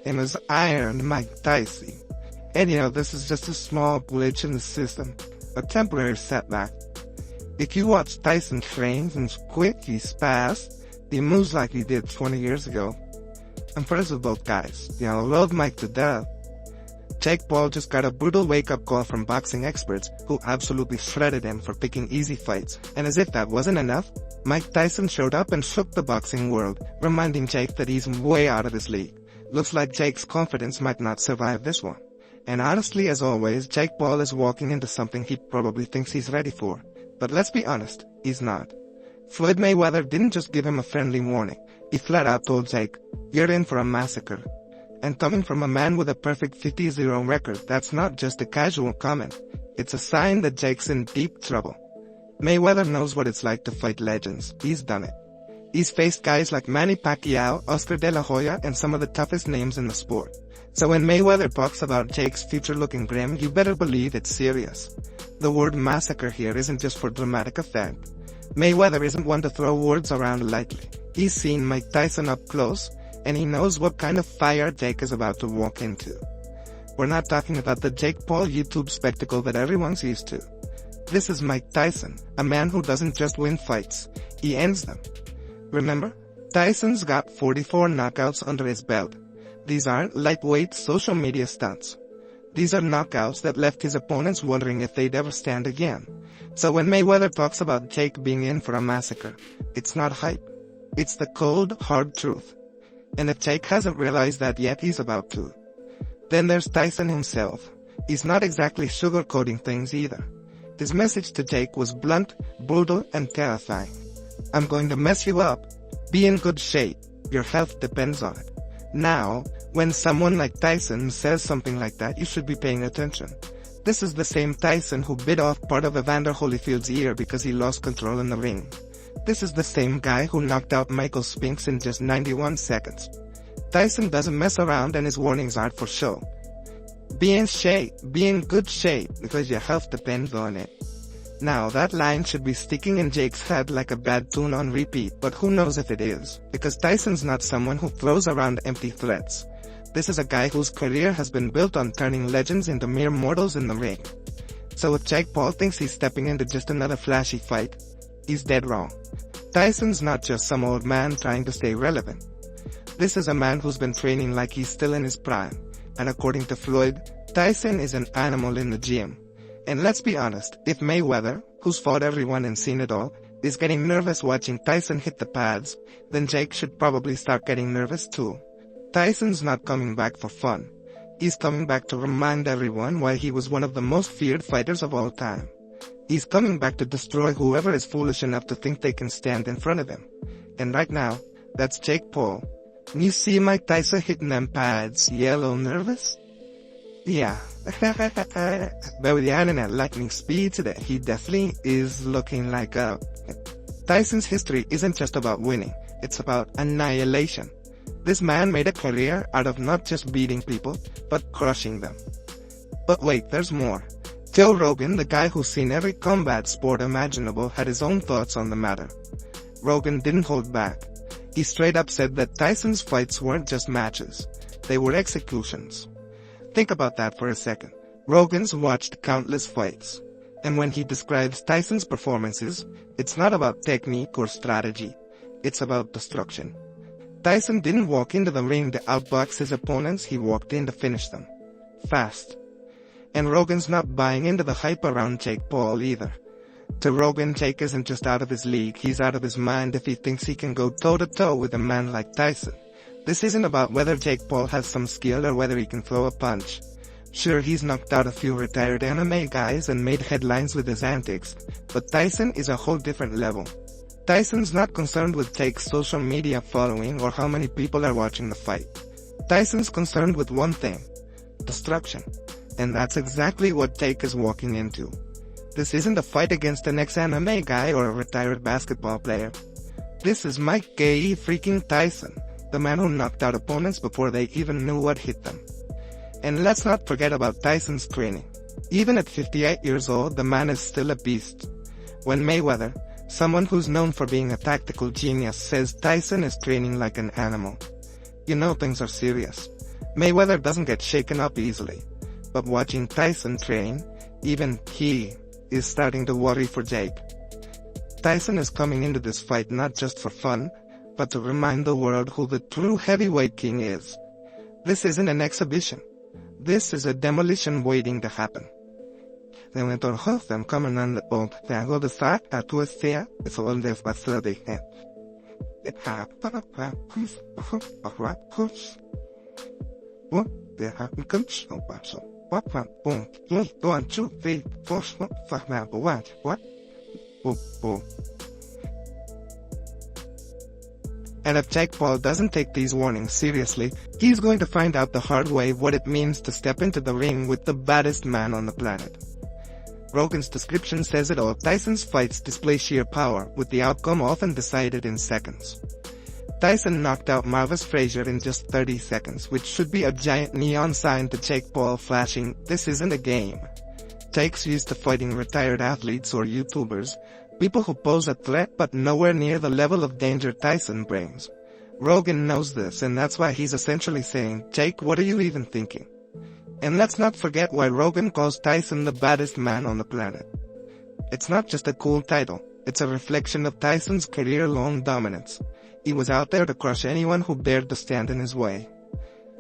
and his iron Mike Tyson. And this is just a small glitch in the system, a temporary setback. If you watch Tyson train, he's quick, he's fast, he moves like he did 20 years ago. I'm friends with both guys. I love Mike to death. Jake Paul just got a brutal wake-up call from boxing experts who absolutely shredded him for picking easy fights, and as if that wasn't enough, Mike Tyson showed up and shook the boxing world, reminding Jake that he's way out of his league. Looks like Jake's confidence might not survive this one. And honestly, as always, Jake Paul is walking into something he probably thinks he's ready for. But let's be honest, he's not. Floyd Mayweather didn't just give him a friendly warning. He flat out told Jake, "You're in for a massacre." And coming from a man with a perfect 50-0 record, that's not just a casual comment. It's a sign that Jake's in deep trouble. Mayweather knows what it's like to fight legends. He's done it. He's faced guys like Manny Pacquiao, Oscar De La Hoya, and some of the toughest names in the sport. So when Mayweather talks about Jake's future looking grim, you better believe it's serious. The word massacre here isn't just for dramatic effect. Mayweather isn't one to throw words around lightly. He's seen Mike Tyson up close, and he knows what kind of fire Jake is about to walk into. We're not talking about the Jake Paul YouTube spectacle that everyone's used to. This is Mike Tyson, a man who doesn't just win fights, he ends them. Remember, Tyson's got 44 knockouts under his belt. These aren't lightweight social media stunts. These are knockouts that left his opponents wondering if they'd ever stand again. So when Mayweather talks about Jake being in for a massacre, it's not hype. It's the cold, hard truth. And if Jake hasn't realized that yet, he's about to. Then there's Tyson himself. He's not exactly sugarcoating things either. His message to Jake was blunt, brutal, and terrifying. "I'm going to mess you up. Be in good shape. Your health depends on it." Now, when someone like Tyson says something like that, you should be paying attention. This is the same Tyson who bit off part of Evander Holyfield's ear because he lost control in the ring. This is the same guy who knocked out Michael Spinks in just 91 seconds. Tyson doesn't mess around, and his warnings aren't for show. Be in shape, be in good shape, because your health depends on it. Now that line should be sticking in Jake's head like a bad tune on repeat, but who knows if it is, because Tyson's not someone who throws around empty threats. This is a guy whose career has been built on turning legends into mere mortals in the ring. So if Jake Paul thinks he's stepping into just another flashy fight, he's dead wrong. Tyson's not just some old man trying to stay relevant. This is a man who's been training like he's still in his prime, and according to Floyd, Tyson is an animal in the gym. And let's be honest, if Mayweather, who's fought everyone and seen it all, is getting nervous watching Tyson hit the pads, then Jake should probably start getting nervous too. Tyson's not coming back for fun. He's coming back to remind everyone why he was one of the most feared fighters of all time. He's coming back to destroy whoever is foolish enough to think they can stand in front of him. And right now, that's Jake Paul. You see Mike Tyson hitting them pads, yellow nervous? Yeah. But with the internet lightning speed today, he definitely is looking like a... Tyson's history isn't just about winning, it's about annihilation. This man made a career out of not just beating people, but crushing them. But wait, there's more. Joe Rogan, the guy who's seen every combat sport imaginable, had his own thoughts on the matter. Rogan didn't hold back. He straight up said that Tyson's fights weren't just matches, they were executions. Think about that for a second. Rogan's watched countless fights. And when he describes Tyson's performances, it's not about technique or strategy. It's about destruction. Tyson didn't walk into the ring to outbox his opponents, he walked in to finish them. Fast. And Rogan's not buying into the hype around Jake Paul either. To Rogan, Jake isn't just out of his league, he's out of his mind if he thinks he can go toe-to-toe with a man like Tyson. This isn't about whether Jake Paul has some skill or whether he can throw a punch. Sure, he's knocked out a few retired MMA guys and made headlines with his antics, but Tyson is a whole different level. Tyson's not concerned with Jake's social media following or how many people are watching the fight. Tyson's concerned with one thing: destruction. And that's exactly what Jake is walking into. This isn't a fight against an ex-MMA guy or a retired basketball player. This is Mike freaking Tyson, the man who knocked out opponents before they even knew what hit them. And let's not forget about Tyson's training. Even at 58 years old, the man is still a beast. When Mayweather, someone who's known for being a tactical genius, says Tyson is training like an animal, you know things are serious. Mayweather doesn't get shaken up easily, but watching Tyson train, even he is starting to worry for Jake. Tyson is coming into this fight not just for fun, but to remind the world who the true heavyweight king is. This isn't an exhibition. This is a demolition waiting to happen. Den we door hoofden komen aan de boot, daar wil de vaak naartoe zeer, is al de facility. Het gaat what the happens so what boom, 1, 2, 3, 4, 5, what? Boom. And if Jake Paul doesn't take these warnings seriously, he's going to find out the hard way what it means to step into the ring with the baddest man on the planet. Rogan's description says it all. Tyson's fights display sheer power, with the outcome often decided in seconds. Tyson knocked out Marvis Frazier in just 30 seconds, which should be a giant neon sign to Jake Paul flashing, "This isn't a game." Jake's used to fighting retired athletes or YouTubers, people who pose a threat but nowhere near the level of danger Tyson brings. Rogan knows this, and that's why he's essentially saying, "Jake, what are you even thinking?" And let's not forget why Rogan calls Tyson the baddest man on the planet. It's not just a cool title, it's a reflection of Tyson's career-long dominance. He was out there to crush anyone who dared to stand in his way.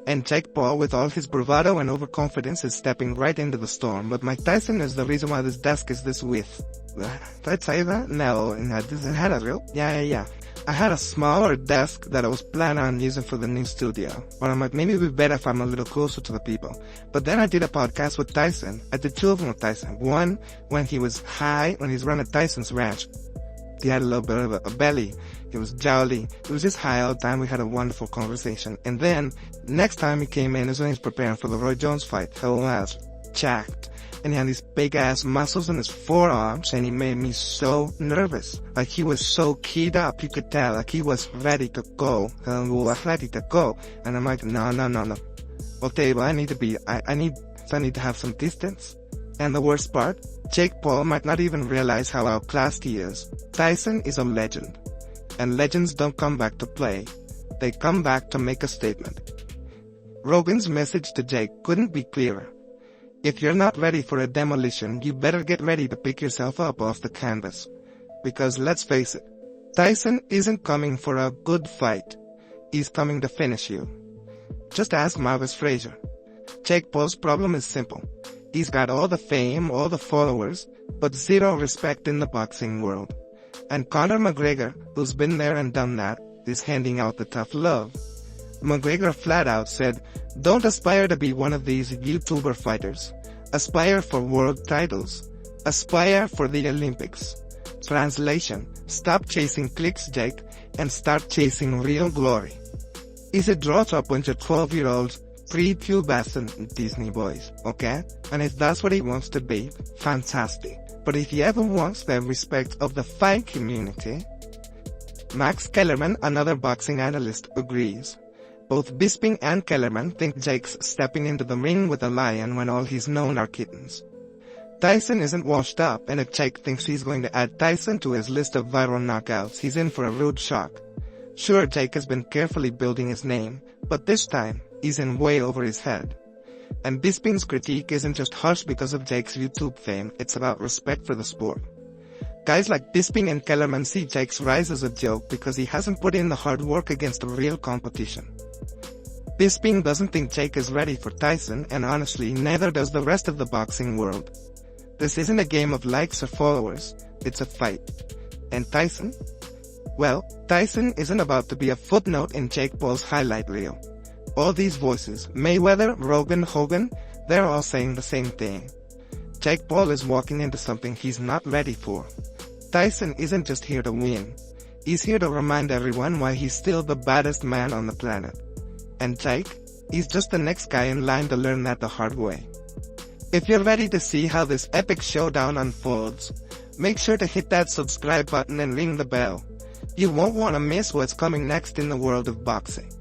And Jake Paul, with all his bravado and overconfidence, is stepping right into the storm. But Mike Tyson is the reason why this desk is this width. Did I say that? No, it had a real? Yeah. I had a smaller desk that I was planning on using for the new studio. But I'm like, maybe it'd be better if I'm a little closer to the people. But then I did a podcast with Tyson. I did 2 of them with Tyson. One, when he was high, when he's running Tyson's ranch. He had a little bit of a belly. He was jolly. He was just high all the time. We had a wonderful conversation. And then, next time he came in is when he was preparing for the Roy Jones fight. Whole ass jacked. And he had these big ass muscles in his forearms, and he made me so nervous. Like, he was so keyed up, you could tell. Like, he was ready to go. And I'm like, no. Well, Dave, I need to have some distance. And the worst part, Jake Paul might not even realize how outclassed he is. Tyson is a legend. And legends don't come back to play. They come back to make a statement. Rogan's message to Jake couldn't be clearer. If you're not ready for a demolition, you better get ready to pick yourself up off the canvas. Because let's face it, Tyson isn't coming for a good fight. He's coming to finish you. Just ask Marvis Frazier. Jake Paul's problem is simple. He's got all the fame, all the followers, but zero respect in the boxing world. And Conor McGregor, who's been there and done that, is handing out the tough love. McGregor flat out said, "Don't aspire to be one of these YouTuber fighters. Aspire for world titles. Aspire for the Olympics." Translation: stop chasing clicks, Jake, and start chasing real glory. He's a draw to a bunch of 12-year-olds, pre-pubescent Disney boys, okay? And if that's what he wants to be, fantastic. But if he ever wants the respect of the fight community, Max Kellerman, another boxing analyst, agrees. Both Bisping and Kellerman think Jake's stepping into the ring with a lion when all he's known are kittens. Tyson isn't washed up, and if Jake thinks he's going to add Tyson to his list of viral knockouts, he's in for a rude shock. Sure, Jake has been carefully building his name, but this time, he's in way over his head. And Bisping's critique isn't just harsh because of Jake's YouTube fame, it's about respect for the sport. Guys like Bisping and Kellerman see Jake's rise as a joke because he hasn't put in the hard work against a real competition. Bisping doesn't think Jake is ready for Tyson, and honestly, neither does the rest of the boxing world. This isn't a game of likes or followers, it's a fight. And Tyson? Well, Tyson isn't about to be a footnote in Jake Paul's highlight reel. All these voices, Mayweather, Rogan, Hogan, they're all saying the same thing. Jake Paul is walking into something he's not ready for. Tyson isn't just here to win. He's here to remind everyone why he's still the baddest man on the planet. And Jake, he's just the next guy in line to learn that the hard way. If you're ready to see how this epic showdown unfolds, make sure to hit that subscribe button and ring the bell. You won't want to miss what's coming next in the world of boxing.